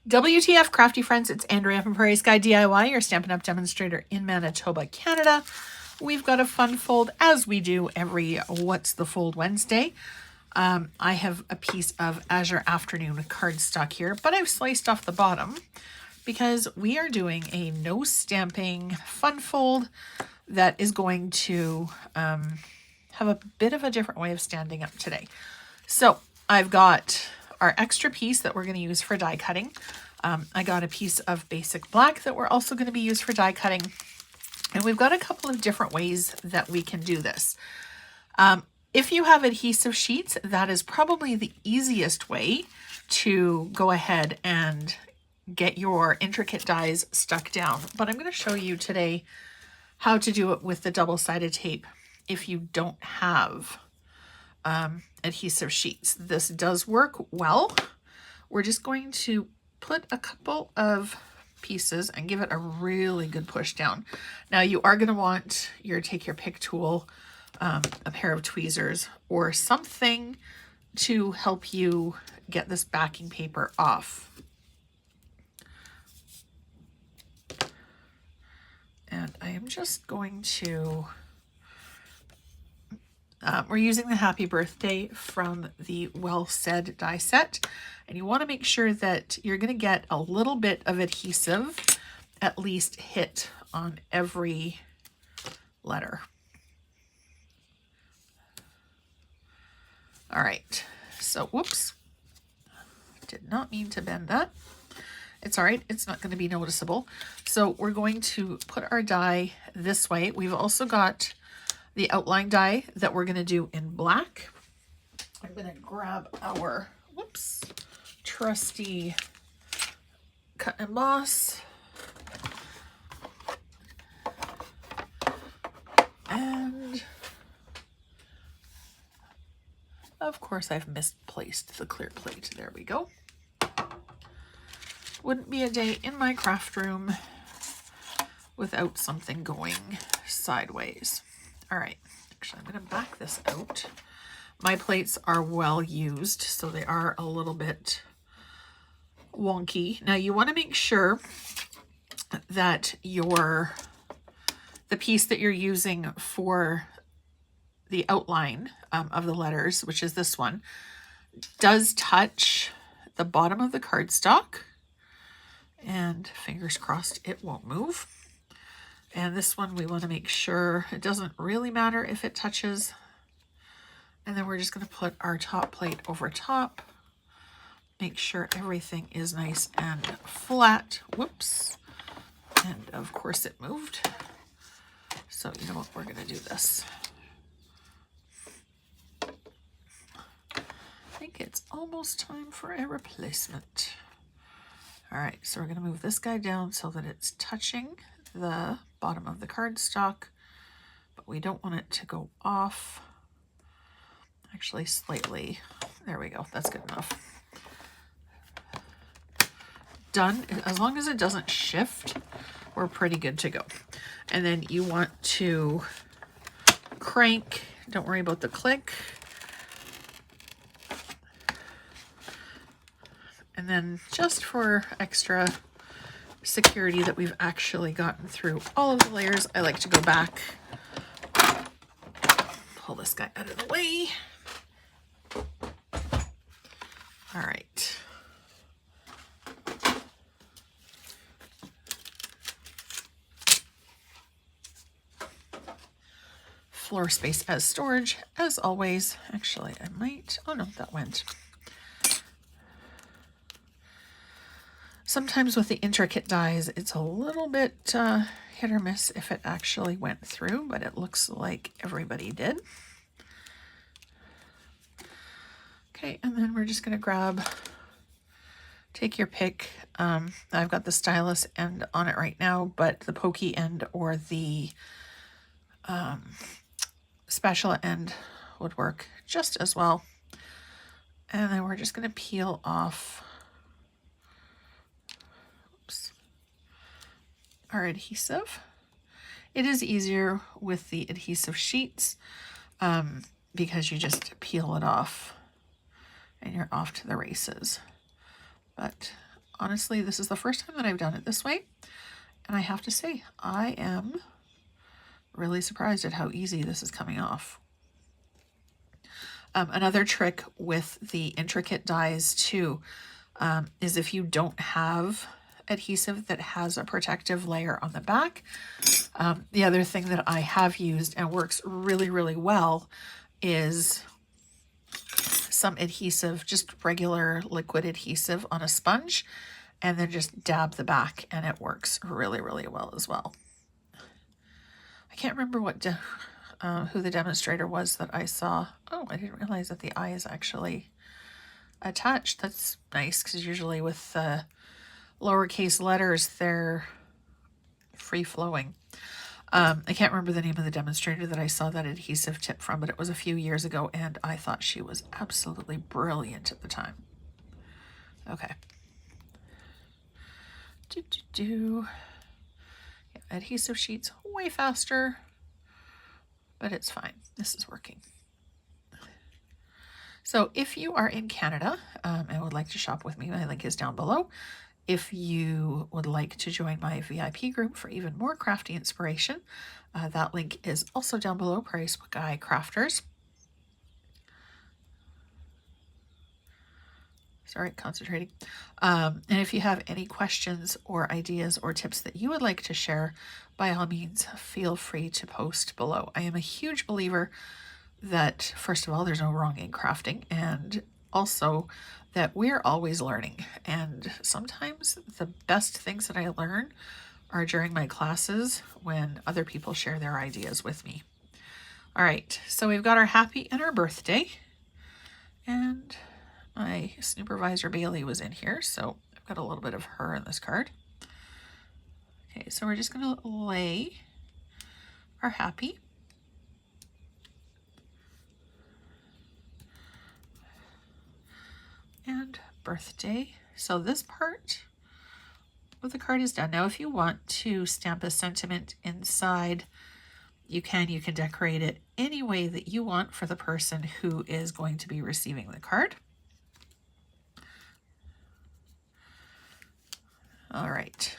WTF crafty friends, it's Andrea from Prairie Sky DIY, your Stampin' Up! Demonstrator in Manitoba, Canada. We've got a fun fold as we do every What's the Fold Wednesday. I have a piece of Azure Afternoon cardstock here, but I've sliced off the bottom because we are doing a no stamping fun fold that is going to have a bit of a different way of standing up today. So I've got our extra piece that we're going to use for die cutting. I got a piece of basic black that we're also going to be used for die cutting. And we've got a couple of different ways that we can do this. If you have adhesive sheets, that is probably the easiest way to go ahead and get your intricate dies stuck down. But I'm going to show you today how to do it with the double-sided tape if you don't have adhesive sheets. This does work well. We're just going to put a couple of pieces and give it a really good push down. Now you are going to want take your pick tool, a pair of tweezers or something to help you get this backing paper off. And I am just going to we're using the Happy Birthday from the Well Said die set. And you want to make sure that you're going to get a little bit of adhesive at least hit on every letter. All right. So, whoops. Did not mean to bend that. It's all right. It's not going to be noticeable. So we're going to put our die this way. We've also got the outline die that we're going to do in black. I'm going to grab our, whoops, trusty cut and emboss. And of course I've misplaced the clear plate. There we go. Wouldn't be a day in my craft room without something going sideways. All right, actually I'm going to back this out. My plates are well used, so they are a little bit wonky. Now you want to make sure that the piece that you're using for the outline of the letters, which is this one, does touch the bottom of the cardstock. And fingers crossed it won't move. And this one we want to make sure it doesn't really matter if it touches. And then we're just going to put our top plate over top. Make sure everything is nice and flat. Whoops. And of course it moved. So you know what, we're going to do this. I think it's almost time for a replacement. All right, so we're going to move this guy down so that it's touching the bottom of the cardstock, but we don't want it to go off. Actually, slightly. There we go. That's good enough. Done. As long as it doesn't shift, we're pretty good to go. And then you want to crank. Don't worry about the click. And then just for extra security that we've actually gotten through all of the layers, I like to go back, pull this guy out of the way. All right. Floor space as storage, as always. Actually, I might, oh no, that went. Sometimes with the intricate dies, it's a little bit hit or miss if it actually went through, but it looks like everybody did. Okay, and then we're just going to take your pick. I've got the stylus end on it right now, but the pokey end or the spatula end would work just as well. And then we're just going to peel off our adhesive. It is easier with the adhesive sheets because you just peel it off and you're off to the races. But honestly, this is the first time that I've done it this way. And I have to say, I am really surprised at how easy this is coming off. Another trick with the intricate dies too is if you don't have adhesive that has a protective layer on the back. The other thing that I have used and works really, really well is some adhesive, just regular liquid adhesive on a sponge, and then just dab the back, and it works really, really well as well. I can't remember what who the demonstrator was that I saw. Oh, I didn't realize that the eye is actually attached. That's nice, because usually with lowercase letters, they're free-flowing. I can't remember the name of the demonstrator that I saw that adhesive tip from, but it was a few years ago, and I thought she was absolutely brilliant at the time. Okay. Yeah, adhesive sheets way faster, but it's fine. This is working. So if you are in Canada and would like to shop with me, my link is down below. If you would like to join my VIP group for even more crafty inspiration, that link is also down below, Prairie Sky Crafters. Sorry, concentrating. And if you have any questions or ideas or tips that you would like to share, by all means, feel free to post below. I am a huge believer that, first of all, there's no wrong in crafting, and also that we're always learning. And sometimes the best things that I learn are during my classes when other people share their ideas with me. All right, so we've got our happy and our birthday, and my supervisor Bailey was in here, so I've got a little bit of her in this card. Okay, so we're just going to lay our happy. And birthday. So this part of the card is done. Now, if you want to stamp a sentiment inside, you can decorate it any way that you want for the person who is going to be receiving the card. All right,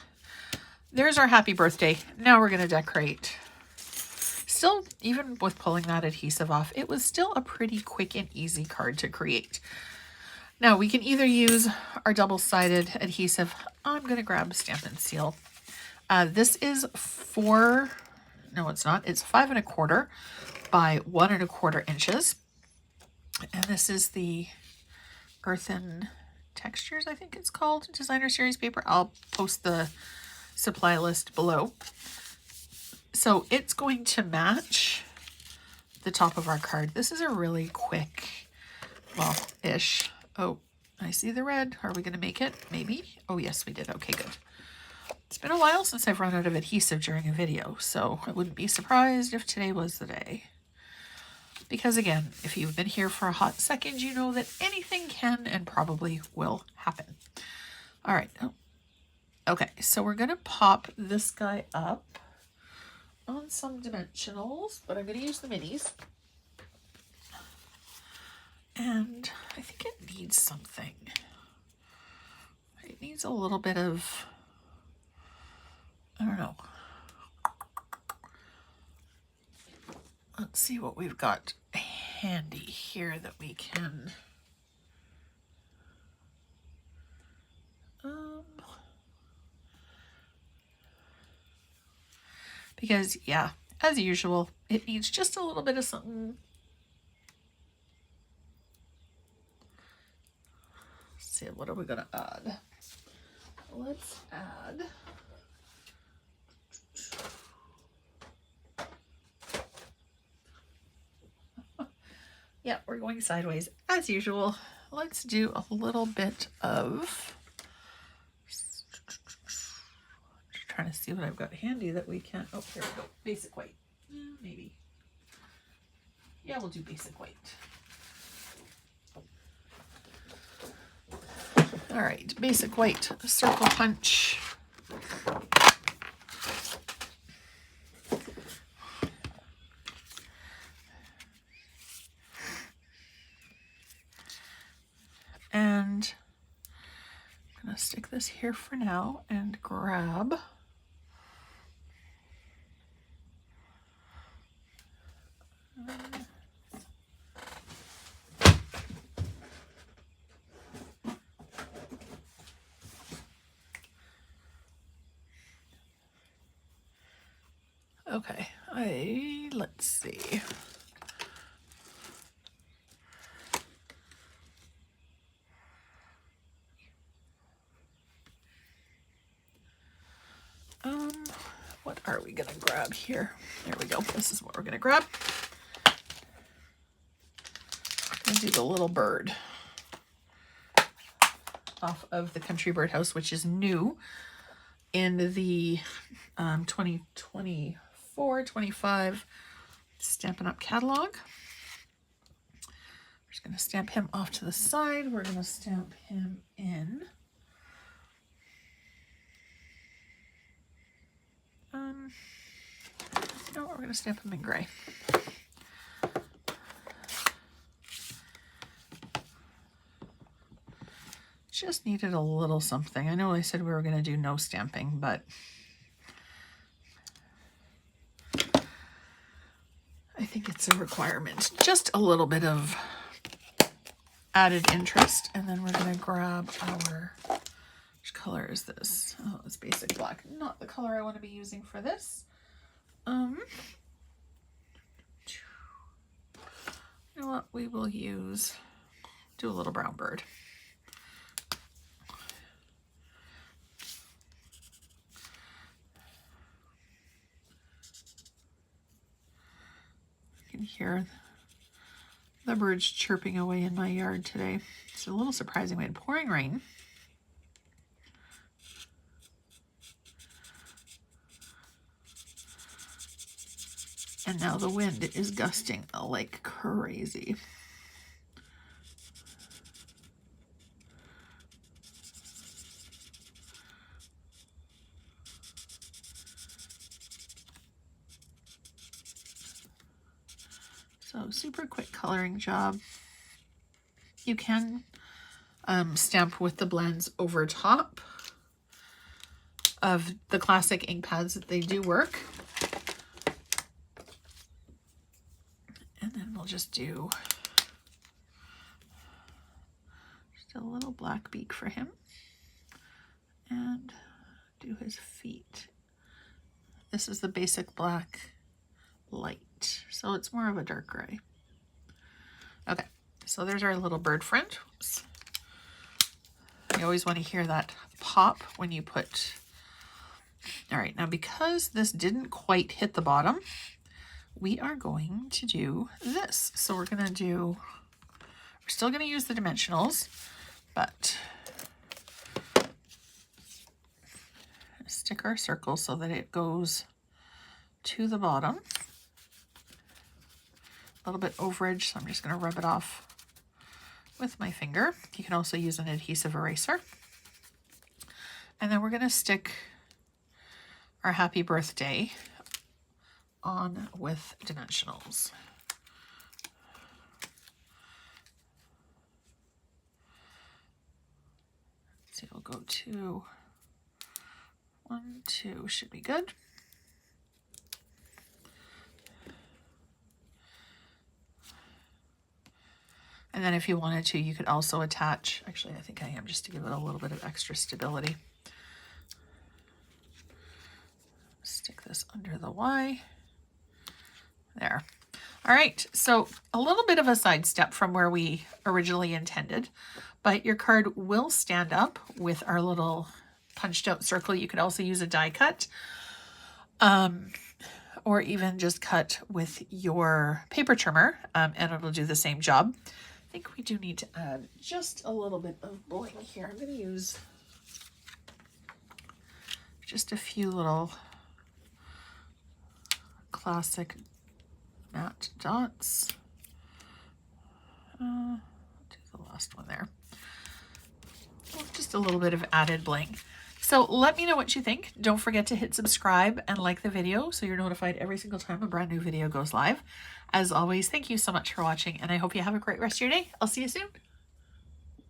there's our happy birthday. Now we're going to decorate. Still, even with pulling that adhesive off, it was still a pretty quick and easy card to create. Now we can either use our double-sided adhesive. I'm going to grab Stamp and Seal. This is no, it's not. It's 5 1/4 by 1 1/4 inches. And this is the Earthen Textures, I think it's called, Designer Series paper. I'll post the supply list below. So it's going to match the top of our card. This is a really quick, well-ish. Oh, I see the red. Are we going to make it? Maybe. Oh, yes, we did. Okay, good. It's been a while since I've run out of adhesive during a video, so I wouldn't be surprised if today was the day. Because again, if you've been here for a hot second, you know that anything can and probably will happen. All right. Oh. Okay, so we're going to pop this guy up on some dimensionals, but I'm going to use the minis. And I think it needs something. It needs a little bit of, I don't know. Let's see what we've got handy here that we can. Because, yeah, as usual, it needs just a little bit of something. Let's see, what are we going to add? Let's add. Yeah, we're going sideways as usual. Let's do a little bit of, just trying to see what I've got handy that we can, oh, here we go, basic white, maybe. Yeah, we'll do basic white. All right, basic white, circle punch. And I'm going to stick stick this here for now and grab okay, let's see. What are we gonna grab here? There we go. This is what we're gonna grab. I'm gonna do the little bird off of the Country Birdhouse, which is new in the 2024-25 Stampin' Up! Catalog. We're just gonna stamp him off to the side. We're gonna stamp him in no, we're going to stamp them in gray. Just needed a little something. I know I said we were going to do no stamping, but I think it's a requirement. Just a little bit of added interest. And then we're going to grab our, which color is this? Oh, it's basic black. Not the color I want to be using for this. You know what? We will do a little brown bird. You can hear the birds chirping away in my yard today. It's a little surprising. We had pouring rain. And now the wind is gusting like crazy. So super quick coloring job. You can stamp with the blends over top of the classic ink pads that they do work. And then we'll just do just a little black beak for him and do his feet. This is the basic black light, so it's more of a dark gray. Okay, so there's our little bird friend. Oops. You always want to hear that pop when you put. All right, now because this didn't quite hit the bottom, we are going to do this. So we're still going to use the dimensionals, but stick our circle so that it goes to the bottom. A little bit overage, so I'm just going to rub it off with my finger. You can also use an adhesive eraser. And then we're going to stick our happy birthday on with dimensionals. So we'll go to 1, 2 should be good. And then if you wanted to, you could also attach, actually I think I am, just to give it a little bit of extra stability. Stick this under the Y. There. All right, so a little bit of a sidestep from where we originally intended, but your card will stand up with our little punched out circle. You could also use a die cut, or even just cut with your paper trimmer, and it'll do the same job. I think we do need to add just a little bit of bling here. I'm going to use just a few little classic matte dots. Do the last one there. Just a little bit of added bling. So let me know what you think. Don't forget to hit subscribe and like the video so you're notified every single time a brand new video goes live. As always, thank you so much for watching, and I hope you have a great rest of your day. I'll see you soon.